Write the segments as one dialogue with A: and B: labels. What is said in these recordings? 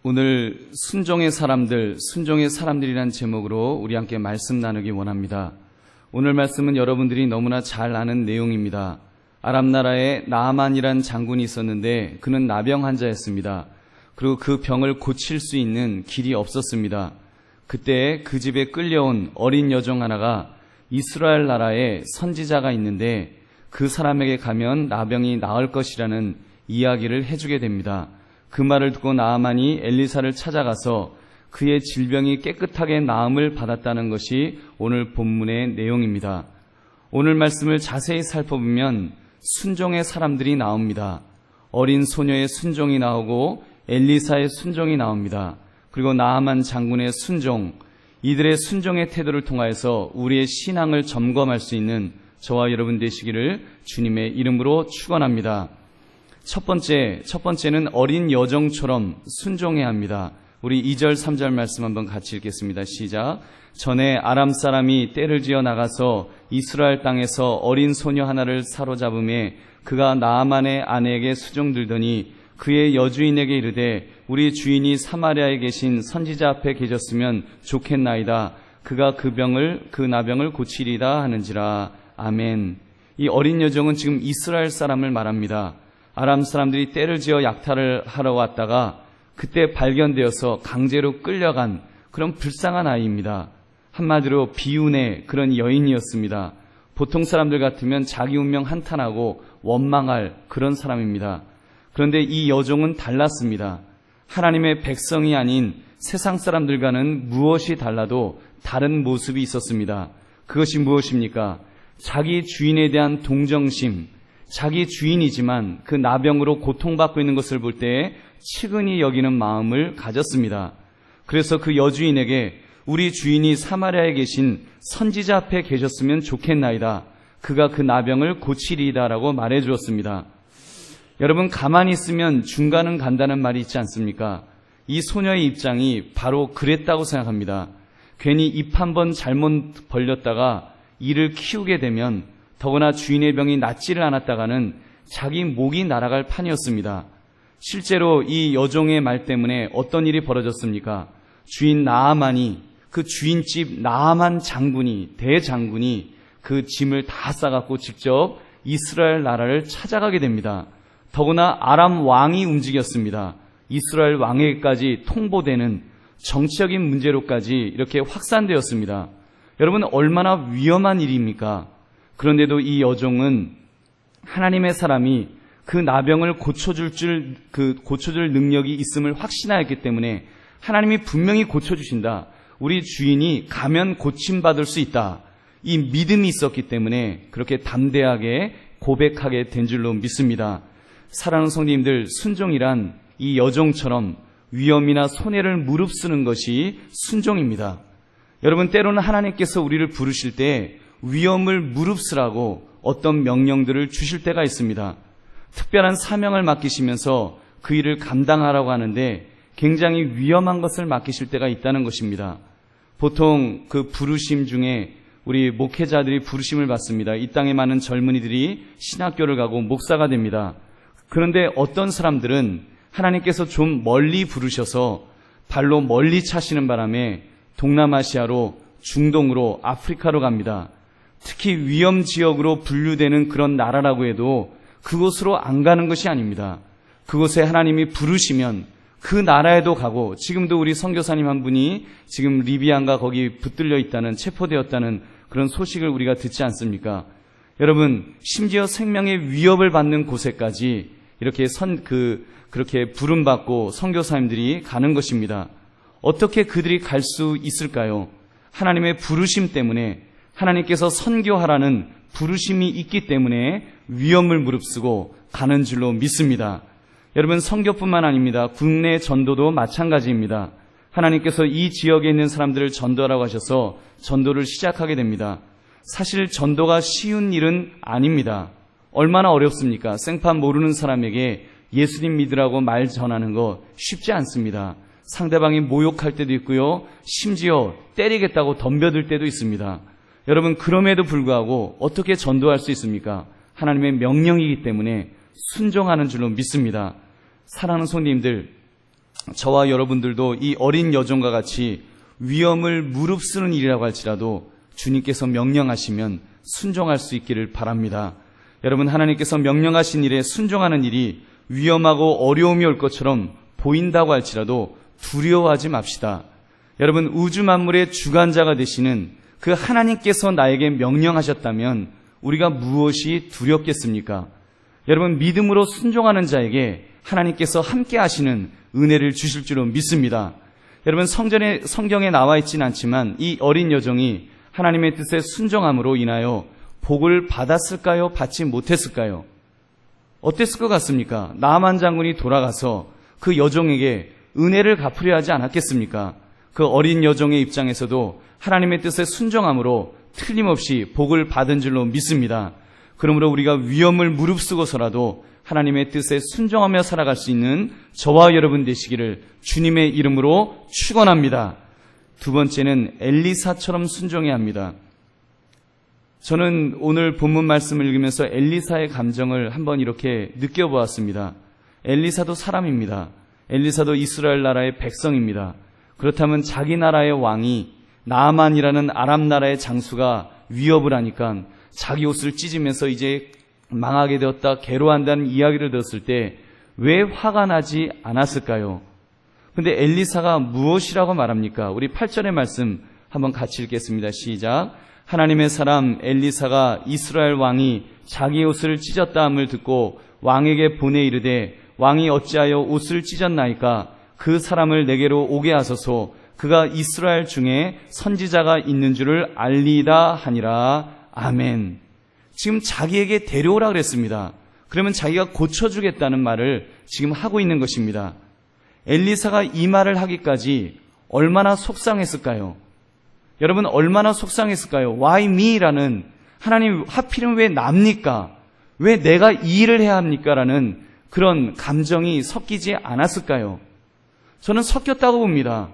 A: 오늘 순종의 사람들이란 제목으로 우리 함께 말씀 나누기 원합니다. 오늘 말씀은 여러분들이 너무나 잘 아는 내용입니다. 아람 나라에 나아만이란 장군이 있었는데 그는 나병 환자였습니다. 그리고 그 병을 고칠 수 있는 길이 없었습니다. 그때 그 집에 끌려온 어린 여종 하나가 이스라엘 나라에 선지자가 있는데 그 사람에게 가면 나병이 나을 것이라는 이야기를 해주게 됩니다. 그 말을 듣고 나아만이 엘리사를 찾아가서 그의 질병이 깨끗하게 나음을 받았다는 것이 오늘 본문의 내용입니다. 오늘 말씀을 자세히 살펴보면 순종의 사람들이 나옵니다. 어린 소녀의 순종이 나오고 엘리사의 순종이 나옵니다. 그리고 나아만 장군의 순종, 이들의 순종의 태도를 통하여서 우리의 신앙을 점검할 수 있는 저와 여러분 되시기를 주님의 이름으로 축원합니다. 첫 번째는 어린 여종처럼 순종해야 합니다. 우리 2절 3절 말씀 한번 같이 읽겠습니다. 시작. 전에 아람 사람이 떼를 지어 나가서 이스라엘 땅에서 어린 소녀 하나를 사로잡음에 그가 나아만의 아내에게 수종들더니 그의 여주인에게 이르되 우리 주인이 사마리아에 계신 선지자 앞에 계셨으면 좋겠나이다. 그가 그 나병을 고치리다 하는지라. 아멘. 이 어린 여종은 지금 이스라엘 사람을 말합니다. 아람 사람들이 떼를 지어 약탈을 하러 왔다가 그때 발견되어서 강제로 끌려간 그런 불쌍한 아이입니다. 한마디로 비운의 그런 여인이었습니다. 보통 사람들 같으면 자기 운명 한탄하고 원망할 그런 사람입니다. 그런데 이 여종은 달랐습니다. 하나님의 백성이 아닌 세상 사람들과는 무엇이 달라도 다른 모습이 있었습니다. 그것이 무엇입니까? 자기 주인에 대한 동정심, 자기 주인이지만 그 나병으로 고통받고 있는 것을 볼 때 측은히 여기는 마음을 가졌습니다. 그래서 그 여주인에게 우리 주인이 사마리아에 계신 선지자 앞에 계셨으면 좋겠나이다. 그가 그 나병을 고치리이다라고 말해 주었습니다. 여러분, 가만히 있으면 중간은 간다는 말이 있지 않습니까? 이 소녀의 입장이 바로 그랬다고 생각합니다. 괜히 입 한번 잘못 벌렸다가 이를 키우게 되면 더구나 주인의 병이 낫지를 않았다가는 자기 목이 날아갈 판이었습니다. 실제로 이 여종의 말 때문에 어떤 일이 벌어졌습니까? 주인 나아만이, 그 주인집 나아만 대장군이 그 짐을 다 싸갖고 직접 이스라엘 나라를 찾아가게 됩니다. 더구나 아람 왕이 움직였습니다. 이스라엘 왕에게까지 통보되는 정치적인 문제로까지 이렇게 확산되었습니다. 여러분, 얼마나 위험한 일입니까? 그런데도 이 여종은 하나님의 사람이 그 나병을 고쳐줄 능력이 있음을 확신하였기 때문에 하나님이 분명히 고쳐주신다. 우리 주인이 가면 고침받을 수 있다. 이 믿음이 있었기 때문에 그렇게 담대하게 고백하게 된 줄로 믿습니다. 사랑하는 성도님들, 순종이란 이 여종처럼 위험이나 손해를 무릅쓰는 것이 순종입니다. 여러분, 때로는 하나님께서 우리를 부르실 때 위험을 무릅쓰라고 어떤 명령들을 주실 때가 있습니다. 특별한 사명을 맡기시면서 그 일을 감당하라고 하는데 굉장히 위험한 것을 맡기실 때가 있다는 것입니다. 보통 그 부르심 중에 우리 목회자들이 부르심을 받습니다. 이 땅에 많은 젊은이들이 신학교를 가고 목사가 됩니다. 그런데 어떤 사람들은 하나님께서 좀 멀리 부르셔서 발로 멀리 차시는 바람에 동남아시아로, 중동으로, 아프리카로 갑니다. 특히 위험 지역으로 분류되는 그런 나라라고 해도 그곳으로 안 가는 것이 아닙니다. 그곳에 하나님이 부르시면 그 나라에도 가고, 지금도 우리 선교사님 한 분이 지금 리비안가 거기 붙들려 있다는, 체포되었다는 그런 소식을 우리가 듣지 않습니까? 여러분, 심지어 생명의 위협을 받는 곳에까지 이렇게 그렇게 부름받고 선교사님들이 가는 것입니다. 어떻게 그들이 갈 수 있을까요? 하나님의 부르심 때문에, 하나님께서 선교하라는 부르심이 있기 때문에 위험을 무릅쓰고 가는 줄로 믿습니다. 여러분, 선교뿐만 아닙니다. 국내 전도도 마찬가지입니다. 하나님께서 이 지역에 있는 사람들을 전도하라고 하셔서 전도를 시작하게 됩니다. 사실 전도가 쉬운 일은 아닙니다. 얼마나 어렵습니까? 생판 모르는 사람에게 예수님 믿으라고 말 전하는 거 쉽지 않습니다. 상대방이 모욕할 때도 있고요. 심지어 때리겠다고 덤벼들 때도 있습니다. 여러분, 그럼에도 불구하고 어떻게 전도할 수 있습니까? 하나님의 명령이기 때문에 순종하는 줄로 믿습니다. 사랑하는 성도님들, 저와 여러분들도 이 어린 여종과 같이 위험을 무릅쓰는 일이라고 할지라도 주님께서 명령하시면 순종할 수 있기를 바랍니다. 여러분, 하나님께서 명령하신 일에 순종하는 일이 위험하고 어려움이 올 것처럼 보인다고 할지라도 두려워하지 맙시다. 여러분, 우주 만물의 주관자가 되시는 그 하나님께서 나에게 명령하셨다면 우리가 무엇이 두렵겠습니까? 여러분, 믿음으로 순종하는 자에게 하나님께서 함께 하시는 은혜를 주실 줄로 믿습니다. 여러분, 성경에 나와 있지는 않지만 이 어린 여종이 하나님의 뜻에 순종함으로 인하여 복을 받았을까요? 받지 못했을까요? 어땠을 것 같습니까? 나만 장군이 돌아가서 그 여종에게 은혜를 갚으려 하지 않았겠습니까? 그 어린 여종의 입장에서도 하나님의 뜻에 순종함으로 틀림없이 복을 받은 줄로 믿습니다. 그러므로 우리가 위험을 무릅쓰고서라도 하나님의 뜻에 순종하며 살아갈 수 있는 저와 여러분 되시기를 주님의 이름으로 축원합니다. 두 번째는 엘리사처럼 순종해야 합니다. 저는 오늘 본문 말씀을 읽으면서 엘리사의 감정을 한번 이렇게 느껴보았습니다. 엘리사도 사람입니다. 엘리사도 이스라엘 나라의 백성입니다. 그렇다면 자기 나라의 왕이 나아만이라는 아람 나라의 장수가 위협을 하니까 자기 옷을 찢으면서 이제 망하게 되었다, 괴로워한다는 이야기를 들었을 때 왜 화가 나지 않았을까요? 근데 엘리사가 무엇이라고 말합니까? 우리 8절의 말씀 한번 같이 읽겠습니다. 시작. 하나님의 사람 엘리사가 이스라엘 왕이 자기 옷을 찢었다함을 듣고 왕에게 보내 이르되 왕이 어찌하여 옷을 찢었나이까? 그 사람을 내게로 오게 하소서. 그가 이스라엘 중에 선지자가 있는 줄을 알리다 하니라. 아멘. 지금 자기에게 데려오라 그랬습니다. 그러면 자기가 고쳐주겠다는 말을 지금 하고 있는 것입니다. 엘리사가 이 말을 하기까지 얼마나 속상했을까요? 여러분, 얼마나 속상했을까요? Why me?라는, 하나님 하필은 왜 납니까? 왜 내가 이 일을 해야 합니까? 라는 그런 감정이 섞이지 않았을까요? 저는 섞였다고 봅니다.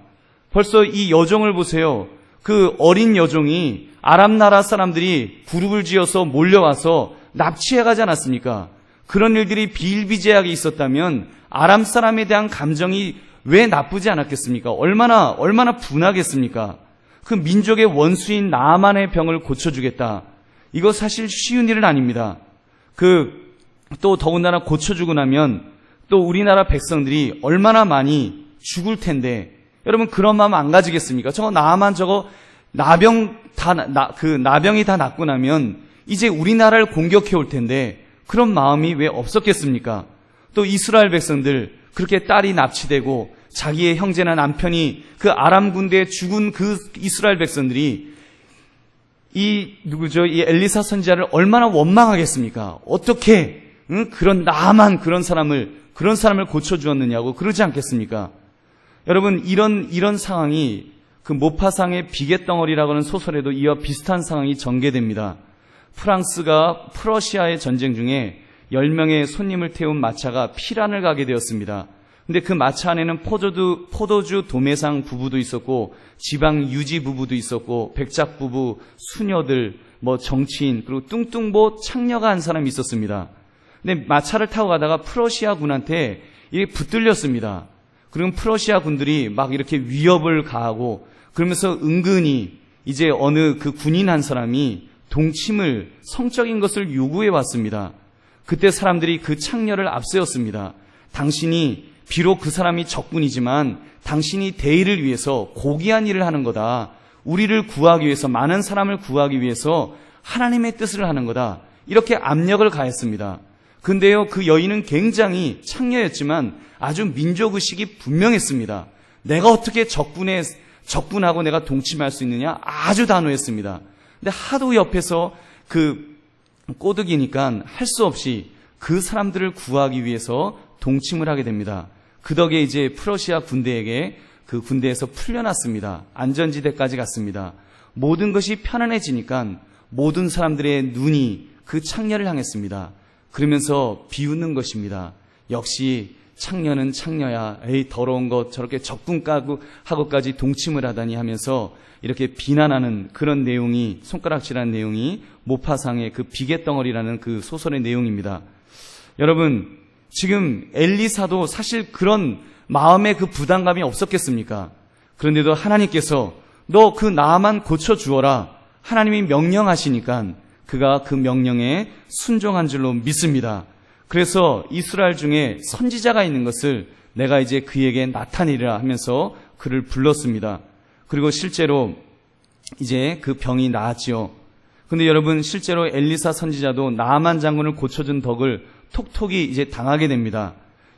A: 벌써 이 여종을 보세요. 그 어린 여종이 아람 나라 사람들이 그룹을 지어서 몰려와서 납치해가지 않았습니까? 그런 일들이 비일비재하게 있었다면 아람 사람에 대한 감정이 왜 나쁘지 않았겠습니까? 얼마나 분하겠습니까? 그 민족의 원수인 나아만의 병을 고쳐주겠다. 이거 사실 쉬운 일은 아닙니다. 또 더군다나 고쳐주고 나면 또 우리나라 백성들이 얼마나 많이 죽을 텐데, 여러분 그런 마음 안 가지겠습니까? 나병이 다 낫고 나면 이제 우리나라를 공격해 올 텐데 그런 마음이 왜 없었겠습니까? 또 이스라엘 백성들, 그렇게 딸이 납치되고 자기의 형제나 남편이 그 아람 군대에 죽은 그 이스라엘 백성들이 이 엘리사 선지자를 얼마나 원망하겠습니까? 어떻게 그런 나만 그런 사람을 고쳐주었느냐고 그러지 않겠습니까? 여러분, 이런 상황이 그 모파상의 비계덩어리라고 하는 소설에도 이와 비슷한 상황이 전개됩니다. 프랑스가 프러시아의 전쟁 중에 10명의 손님을 태운 마차가 피란을 가게 되었습니다. 근데 그 마차 안에는 포도주 도매상 부부도 있었고, 지방 유지 부부도 있었고, 백작 부부, 수녀들, 정치인, 그리고 뚱뚱보 창녀가 한 사람이 있었습니다. 근데 마차를 타고 가다가 프러시아 군한테 이게 붙들렸습니다. 그리고 프러시아 군들이 막 이렇게 위협을 가하고, 그러면서 은근히 이제 어느 그 군인 한 사람이 동침을, 성적인 것을 요구해 왔습니다. 그때 사람들이 그 창녀를 앞세웠습니다. 당신이 비록 그 사람이 적군이지만 당신이 대의를 위해서 고귀한 일을 하는 거다. 우리를 구하기 위해서, 많은 사람을 구하기 위해서 하나님의 뜻을 하는 거다. 이렇게 압력을 가했습니다. 근데요, 그 여인은 굉장히 창녀였지만 아주 민족의식이 분명했습니다. 내가 어떻게 적군하고 내가 동침할 수 있느냐? 아주 단호했습니다. 근데 하도 옆에서 그 꼬드기니까 할 수 없이 그 사람들을 구하기 위해서 동침을 하게 됩니다. 그 덕에 이제 프러시아 군대에게 그 군대에서 풀려났습니다. 안전지대까지 갔습니다. 모든 것이 편안해지니까 모든 사람들의 눈이 그 창녀를 향했습니다. 그러면서 비웃는 것입니다. 역시 창녀는 창녀야. 에이, 더러운 것, 저렇게 적군하고까지 동침을 하다니 하면서 이렇게 비난하는 그런 내용이, 손가락질한 내용이 모파상의 그 비계덩어리라는 그 소설의 내용입니다. 여러분, 지금 엘리사도 사실 그런 마음에 그 부담감이 없었겠습니까? 그런데도 하나님께서 너 그 나만 고쳐주어라. 하나님이 명령하시니까 그가 그 명령에 순종한 줄로 믿습니다. 그래서 이스라엘 중에 선지자가 있는 것을 내가 이제 그에게 나타내리라 하면서 그를 불렀습니다. 그리고 실제로 이제 그 병이 나았지요. 근데 여러분, 실제로 엘리사 선지자도 나아만 장군을 고쳐준 덕을 톡톡히 이제 당하게 됩니다.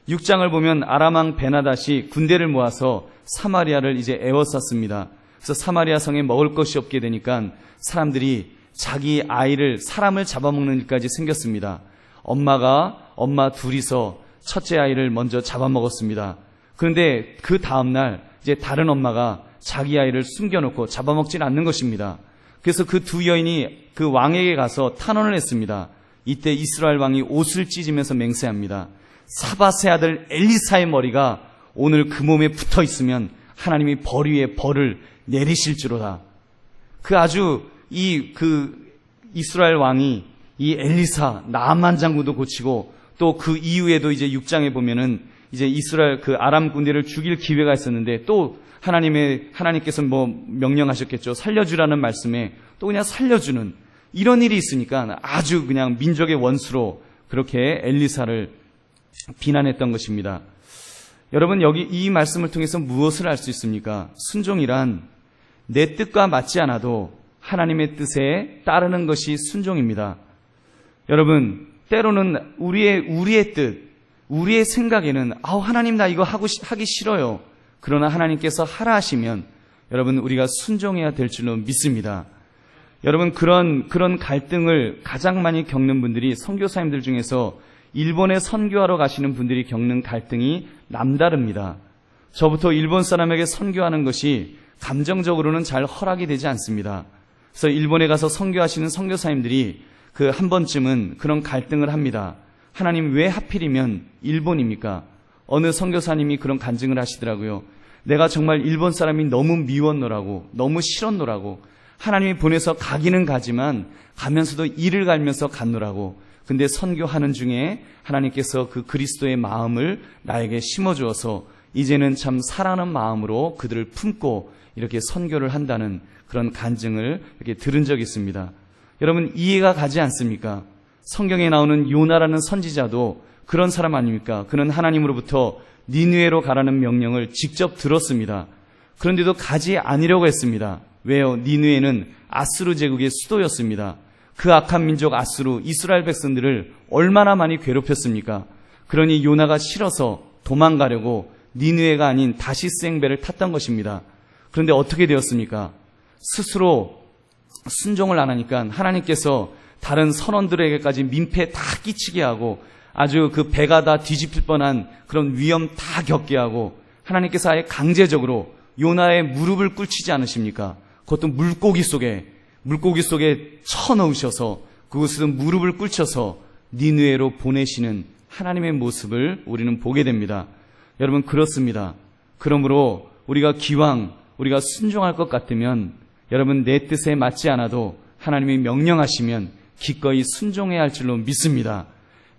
A: 6장을 보면 아람 왕 베나닷이 군대를 모아서 사마리아를 이제 에워쌌습니다. 그래서 사마리아 성에 먹을 것이 없게 되니까 사람들이 자기 아이를, 사람을 잡아먹는 일까지 생겼습니다. 엄마 둘이서 첫째 아이를 먼저 잡아먹었습니다. 그런데 그 다음날 이제 다른 엄마가 자기 아이를 숨겨놓고 잡아먹질 않는 것입니다. 그래서 그 두 여인이 그 왕에게 가서 탄원을 했습니다. 이때 이스라엘 왕이 옷을 찢으면서 맹세합니다. 사밧의 아들 엘리사의 머리가 오늘 그 몸에 붙어 있으면 하나님이 벌 위에 벌을 내리실 줄로다. 이스라엘 왕이 이 엘리사, 나아만 장군도 고치고 또 그 이후에도 이제 6장에 보면은 이제 이스라엘 그 아람 군대를 죽일 기회가 있었는데 또 하나님께서 명령하셨겠죠. 살려주라는 말씀에 또 그냥 살려주는 이런 일이 있으니까 아주 그냥 민족의 원수로 그렇게 엘리사를 비난했던 것입니다. 여러분, 여기 이 말씀을 통해서 무엇을 알 수 있습니까? 순종이란 내 뜻과 맞지 않아도 하나님의 뜻에 따르는 것이 순종입니다. 여러분, 때로는 우리의 뜻, 우리의 생각에는 하나님 나 이거 하기 싫어요. 그러나 하나님께서 하라 하시면 여러분, 우리가 순종해야 될 줄로 믿습니다. 여러분, 그런 갈등을 가장 많이 겪는 분들이 선교사님들 중에서 일본에 선교하러 가시는 분들이 겪는 갈등이 남다릅니다. 저부터 일본 사람에게 선교하는 것이 감정적으로는 잘 허락이 되지 않습니다. 그래서 일본에 가서 선교하시는 선교사님들이 한 번쯤은 그런 갈등을 합니다. 하나님, 왜 하필이면 일본입니까? 어느 선교사님이 그런 간증을 하시더라고요. 내가 정말 일본 사람이 너무 미웠노라고, 너무 싫었노라고. 하나님이 보내서 가기는 가지만 가면서도 이를 갈면서 갔노라고. 근데 선교하는 중에 하나님께서 그 그리스도의 마음을 나에게 심어주어서 이제는 참 사랑하는 마음으로 그들을 품고 이렇게 선교를 한다는 그런 간증을 이렇게 들은 적이 있습니다. 여러분, 이해가 가지 않습니까? 성경에 나오는 요나라는 선지자도 그런 사람 아닙니까? 그는 하나님으로부터 니느웨로 가라는 명령을 직접 들었습니다. 그런데도 가지 않으려고 했습니다. 왜요? 니느웨는 아수르 제국의 수도였습니다. 그 악한 민족 아수르, 이스라엘 백성들을 얼마나 많이 괴롭혔습니까? 그러니 요나가 싫어서 도망가려고 니느웨가 아닌 다시스 행배를 탔던 것입니다. 그런데 어떻게 되었습니까? 스스로 순종을 안 하니까 하나님께서 다른 선원들에게까지 민폐 다 끼치게 하고 아주 그 배가 다 뒤집힐 뻔한 그런 위험 다 겪게 하고 하나님께서 아예 강제적으로 요나의 무릎을 꿇치지 않으십니까? 그것도 물고기 속에 쳐넣으셔서 그곳에서 무릎을 꿇쳐서 니느웨로 보내시는 하나님의 모습을 우리는 보게 됩니다. 여러분, 그렇습니다. 그러므로 우리가 순종할 것 같으면 여러분, 내 뜻에 맞지 않아도 하나님이 명령하시면 기꺼이 순종해야 할 줄로 믿습니다.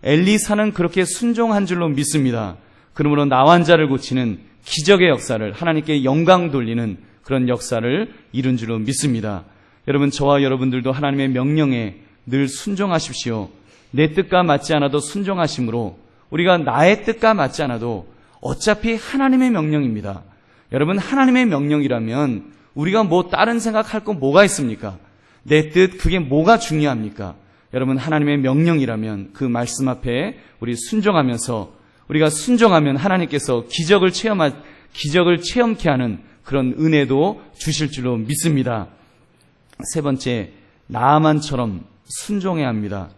A: 엘리사는 그렇게 순종한 줄로 믿습니다. 그러므로 나환자를 고치는 기적의 역사를, 하나님께 영광 돌리는 그런 역사를 이룬 줄로 믿습니다. 여러분, 저와 여러분들도 하나님의 명령에 늘 순종하십시오. 내 뜻과 맞지 않아도 순종하심으로 우리가 나의 뜻과 맞지 않아도 어차피 하나님의 명령입니다. 여러분, 하나님의 명령이라면 우리가 다른 생각할 거 뭐가 있습니까? 내 뜻, 그게 뭐가 중요합니까? 여러분, 하나님의 명령이라면 그 말씀 앞에 우리 순종하면서 우리가 순종하면 하나님께서 기적을 체험케 하는 그런 은혜도 주실 줄로 믿습니다. 세 번째, 나아만처럼 순종해야 합니다.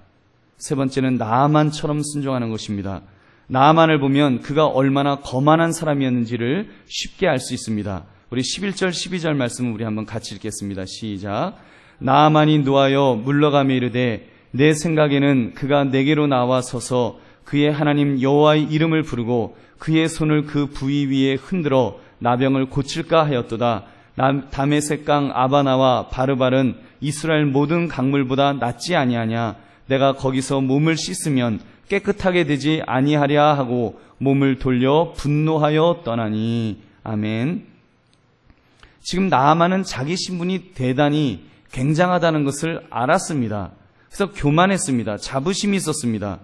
A: 세 번째는 나아만처럼 순종하는 것입니다. 나아만을 보면 그가 얼마나 거만한 사람이었는지를 쉽게 알 수 있습니다. 우리 11절 12절 말씀을 우리 한번 같이 읽겠습니다. 시작. 나아만이 노하여 물러가며 이르되 내 생각에는 그가 내게로 나와서서 그의 하나님 여호와의 이름을 부르고 그의 손을 그 부위 위에 흔들어 나병을 고칠까 하였도다. 다메섹 강 아바나와 바르발은 이스라엘 모든 강물보다 낫지 아니하냐. 내가 거기서 몸을 씻으면 깨끗하게 되지 아니하랴 하고 몸을 돌려 분노하여 떠나니. 아멘. 지금 나아만은 자기 신분이 대단히 굉장하다는 것을 알았습니다. 그래서 교만했습니다. 자부심이 있었습니다.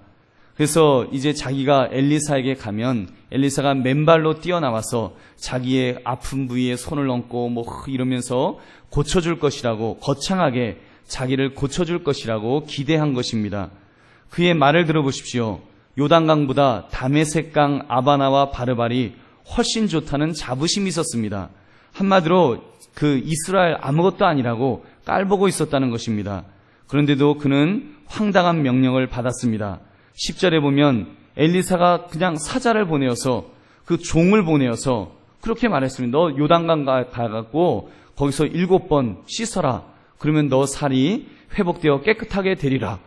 A: 그래서 이제 자기가 엘리사에게 가면 엘리사가 맨발로 뛰어나와서 자기의 아픈 부위에 손을 얹고 이러면서 고쳐줄 것이라고, 거창하게 자기를 고쳐줄 것이라고 기대한 것입니다. 그의 말을 들어보십시오. 요단강보다 다메섹강 아바나와 바르발이 훨씬 좋다는 자부심이 있었습니다. 한마디로 그 이스라엘 아무것도 아니라고 깔보고 있었다는 것입니다. 그런데도 그는 황당한 명령을 받았습니다. 10절에 보면 엘리사가 그냥 사자를 보내어서, 그 종을 보내어서 그렇게 말했습니다. 너 요단강 가갖고 거기서 7번 씻어라. 그러면 너 살이 회복되어 깨끗하게 되리라.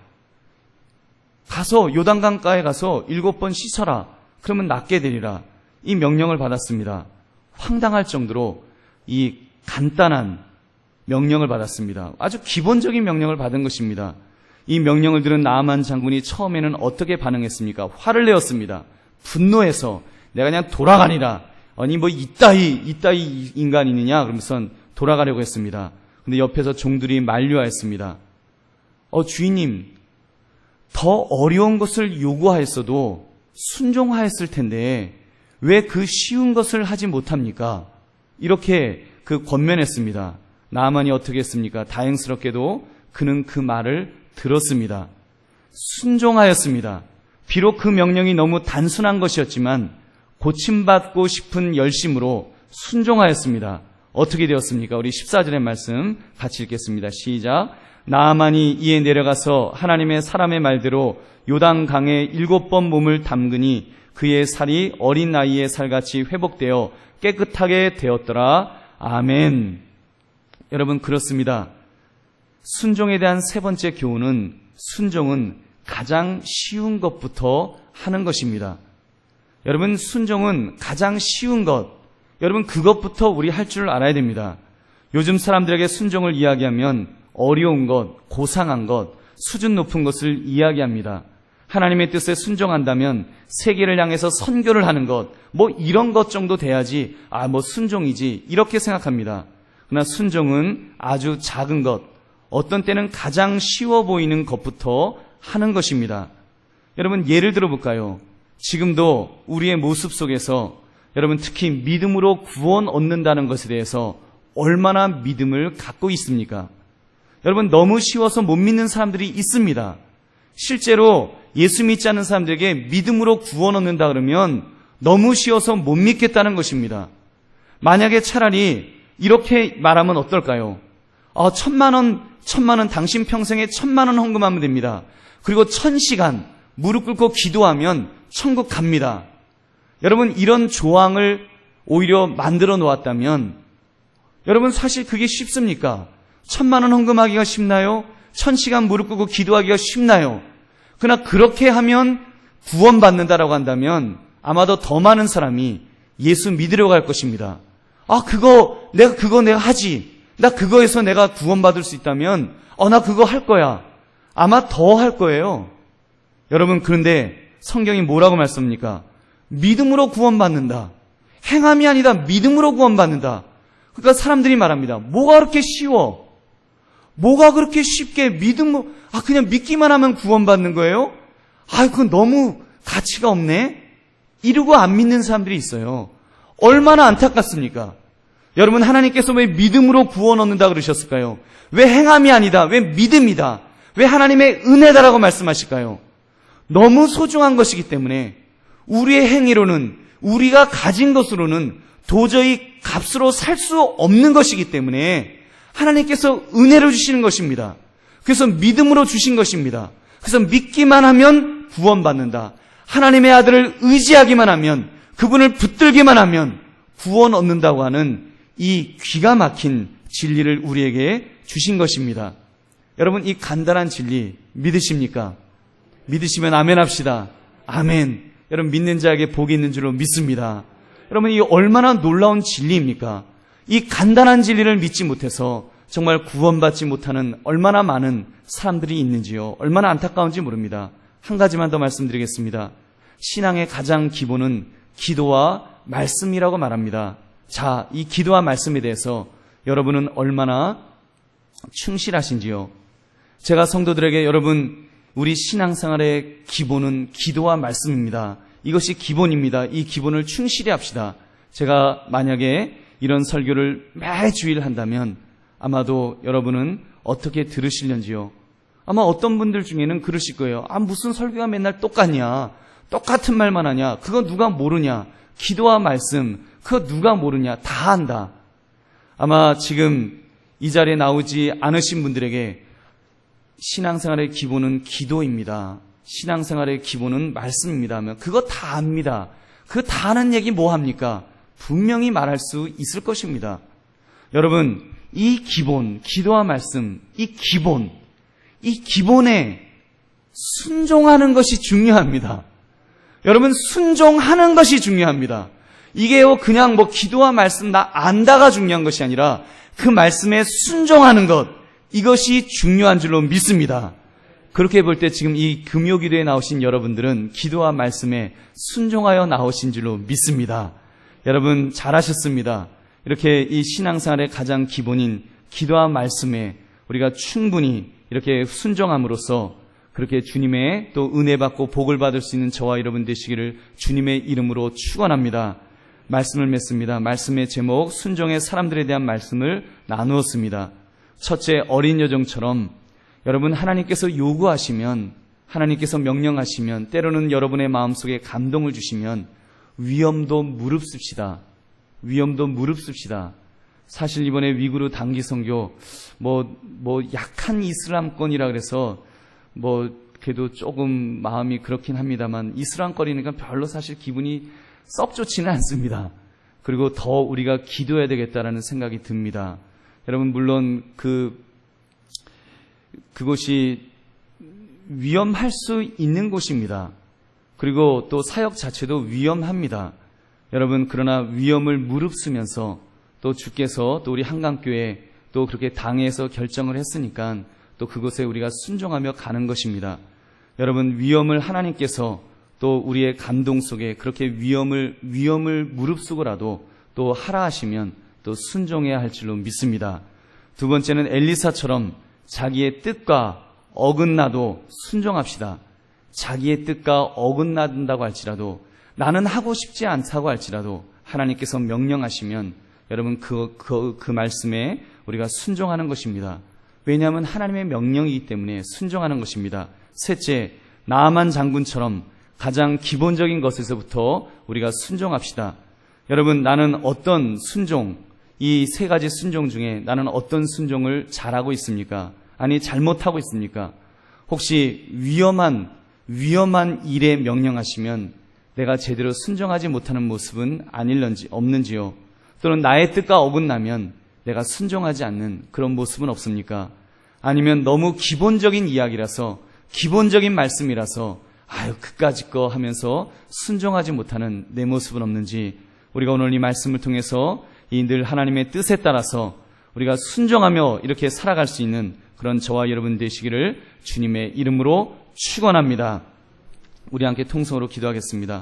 A: 가서 요단강가에 가서 7번 씻어라. 그러면 낫게 되리라. 이 명령을 받았습니다. 황당할 정도로 이 간단한 명령을 받았습니다. 아주 기본적인 명령을 받은 것입니다. 이 명령을 들은 나아만 장군이 처음에는 어떻게 반응했습니까? 화를 내었습니다. 분노해서 내가 그냥 돌아가니라. 아니 이따위 인간이느냐? 그러면서 돌아가려고 했습니다. 근데 옆에서 종들이 만류하였습니다. 주인님, 더 어려운 것을 요구하였어도 순종하였을 텐데 왜 그 쉬운 것을 하지 못합니까? 이렇게 권면했습니다. 나아만이 어떻게 했습니까? 다행스럽게도 그는 그 말을 들었습니다. 순종하였습니다. 비록 그 명령이 너무 단순한 것이었지만 고침받고 싶은 열심으로 순종하였습니다. 어떻게 되었습니까? 우리 14절의 말씀 같이 읽겠습니다. 시작. 나아만이 이에 내려가서 하나님의 사람의 말대로 요단강에 7번 몸을 담그니 그의 살이 어린 나이의 살같이 회복되어 깨끗하게 되었더라. 아멘. 여러분, 그렇습니다. 순종에 대한 세 번째 교훈은, 순종은 가장 쉬운 것부터 하는 것입니다. 여러분, 순종은 가장 쉬운 것, 여러분 그것부터 우리 할 줄 알아야 됩니다. 요즘 사람들에게 순종을 이야기하면 어려운 것, 고상한 것, 수준 높은 것을 이야기합니다. 하나님의 뜻에 순종한다면 세계를 향해서 선교를 하는 것, 이런 것 정도 돼야지 순종이지, 이렇게 생각합니다. 그러나 순종은 아주 작은 것, 어떤 때는 가장 쉬워 보이는 것부터 하는 것입니다. 여러분, 예를 들어볼까요? 지금도 우리의 모습 속에서 여러분, 특히 믿음으로 구원 얻는다는 것에 대해서 얼마나 믿음을 갖고 있습니까? 여러분, 너무 쉬워서 못 믿는 사람들이 있습니다. 실제로 예수 믿지 않는 사람들에게 믿음으로 구원 얻는다 그러면 너무 쉬워서 못 믿겠다는 것입니다. 만약에 차라리 이렇게 말하면 어떨까요? 1,000만 원 당신 평생에 1,000만 원 헌금하면 됩니다. 그리고 1000시간 무릎 꿇고 기도하면 천국 갑니다. 여러분, 이런 조항을 오히려 만들어 놓았다면, 여러분 사실 그게 쉽습니까? 1,000만 원 헌금하기가 쉽나요? 1000시간 무릎 꿇고 기도하기가 쉽나요? 그러나 그렇게 하면 구원받는다라고 한다면 아마도 더 많은 사람이 예수 믿으려고 할 것입니다. 내가 하지. 나 그거에서 내가 구원받을 수 있다면 나 그거 할 거야. 아마 더 할 거예요. 여러분, 그런데 성경이 뭐라고 말씀합니까? 믿음으로 구원받는다. 행함이 아니다. 믿음으로 구원받는다. 그러니까 사람들이 말합니다. 뭐가 그렇게 쉬워? 뭐가 그렇게 쉽게 그냥 믿기만 하면 구원받는 거예요? 그건 너무 가치가 없네? 이러고 안 믿는 사람들이 있어요. 얼마나 안타깝습니까? 여러분, 하나님께서 왜 믿음으로 구원 얻는다 그러셨을까요? 왜 행함이 아니다? 왜 믿음이다? 왜 하나님의 은혜다라고 말씀하실까요? 너무 소중한 것이기 때문에 우리의 행위로는, 우리가 가진 것으로는 도저히 값으로 살 수 없는 것이기 때문에 하나님께서 은혜로 주시는 것입니다. 그래서 믿음으로 주신 것입니다. 그래서 믿기만 하면 구원받는다. 하나님의 아들을 의지하기만 하면, 그분을 붙들기만 하면 구원 얻는다고 하는 이 기가 막힌 진리를 우리에게 주신 것입니다. 여러분, 이 간단한 진리 믿으십니까? 믿으시면 아멘 합시다. 아멘. 여러분, 믿는 자에게 복이 있는 줄로 믿습니다. 여러분, 이 얼마나 놀라운 진리입니까? 이 간단한 진리를 믿지 못해서 정말 구원받지 못하는 얼마나 많은 사람들이 있는지요. 얼마나 안타까운지 모릅니다. 한 가지만 더 말씀드리겠습니다. 신앙의 가장 기본은 기도와 말씀이라고 말합니다. 자, 이 기도와 말씀에 대해서 여러분은 얼마나 충실하신지요? 제가 성도들에게 여러분, 우리 신앙생활의 기본은 기도와 말씀입니다. 이것이 기본입니다. 이 기본을 충실히 합시다. 제가 만약에 이런 설교를 매주일 한다면 아마도 여러분은 어떻게 들으실는지요? 아마 어떤 분들 중에는 그러실 거예요. 무슨 설교가 맨날 똑같냐? 똑같은 말만 하냐? 그거 누가 모르냐? 기도와 말씀, 그거 누가 모르냐? 다 한다. 아마 지금 이 자리에 나오지 않으신 분들에게 신앙생활의 기본은 기도입니다. 신앙생활의 기본은 말씀입니다 하면 그거 다 압니다. 그거 다 아는 얘기 뭐 합니까? 분명히 말할 수 있을 것입니다. 여러분, 이 기본, 기도와 말씀, 이 기본에 순종하는 것이 중요합니다. 여러분, 순종하는 것이 중요합니다. 이게요, 그냥 기도와 말씀 나 안다가 중요한 것이 아니라 그 말씀에 순종하는 것, 이것이 중요한 줄로 믿습니다. 그렇게 볼 때 지금 이 금요기도에 나오신 여러분들은 기도와 말씀에 순종하여 나오신 줄로 믿습니다. 여러분 잘하셨습니다. 이렇게 이 신앙생활의 가장 기본인 기도와 말씀에 우리가 충분히 이렇게 순종함으로써 그렇게 주님의 또 은혜 받고 복을 받을 수 있는 저와 여러분 되시기를 주님의 이름으로 축원합니다. 말씀을 맺습니다. 말씀의 제목 순종의 사람들에 대한 말씀을 나누었습니다. 첫째, 어린 여종처럼 여러분 하나님께서 요구하시면, 하나님께서 명령하시면, 때로는 여러분의 마음속에 감동을 주시면 위험도 무릅쓰시다. 위험도 무릅쓰시다. 사실 이번에 위구르 단기 선교 약한 이슬람권이라 그래서 그래도 조금 마음이 그렇긴 합니다만 이슬람권이니까 별로 사실 기분이 썩 좋지는 않습니다. 그리고 더 우리가 기도해야 되겠다라는 생각이 듭니다. 여러분 물론 그곳이 위험할 수 있는 곳입니다. 그리고 또 사역 자체도 위험합니다. 여러분 그러나 위험을 무릅쓰면서 또 주께서 또 우리 한강교회 또 그렇게 당에서 결정을 했으니까 또 그곳에 우리가 순종하며 가는 것입니다. 여러분 위험을 하나님께서 또 우리의 감동 속에 그렇게 위험을 무릅쓰고라도 또 하라 하시면 또 순종해야 할 줄로 믿습니다. 두 번째는 엘리사처럼 자기의 뜻과 어긋나도 순종합시다. 자기의 뜻과 어긋난다고 할지라도 나는 하고 싶지 않다고 할지라도 하나님께서 명령하시면 여러분 그 말씀에 우리가 순종하는 것입니다. 왜냐하면 하나님의 명령이기 때문에 순종하는 것입니다. 셋째, 나아만 장군처럼 가장 기본적인 것에서부터 우리가 순종합시다. 여러분 나는 어떤 순종, 이 세 가지 순종 중에 나는 어떤 순종을 잘하고 있습니까? 아니 잘못하고 있습니까? 혹시 위험한 일에 명령하시면 내가 제대로 순종하지 못하는 모습은 아닐런지 없는지요? 또는 나의 뜻과 어긋나면 내가 순종하지 않는 그런 모습은 없습니까? 아니면 너무 기본적인 이야기라서 기본적인 말씀이라서 그까짓 거 하면서 순종하지 못하는 내 모습은 없는지 우리가 오늘 이 말씀을 통해서 이 늘 하나님의 뜻에 따라서 우리가 순종하며 이렇게 살아갈 수 있는 그런 저와 여러분 되시기를 주님의 이름으로 축원합니다. 우리 함께 통성으로 기도하겠습니다.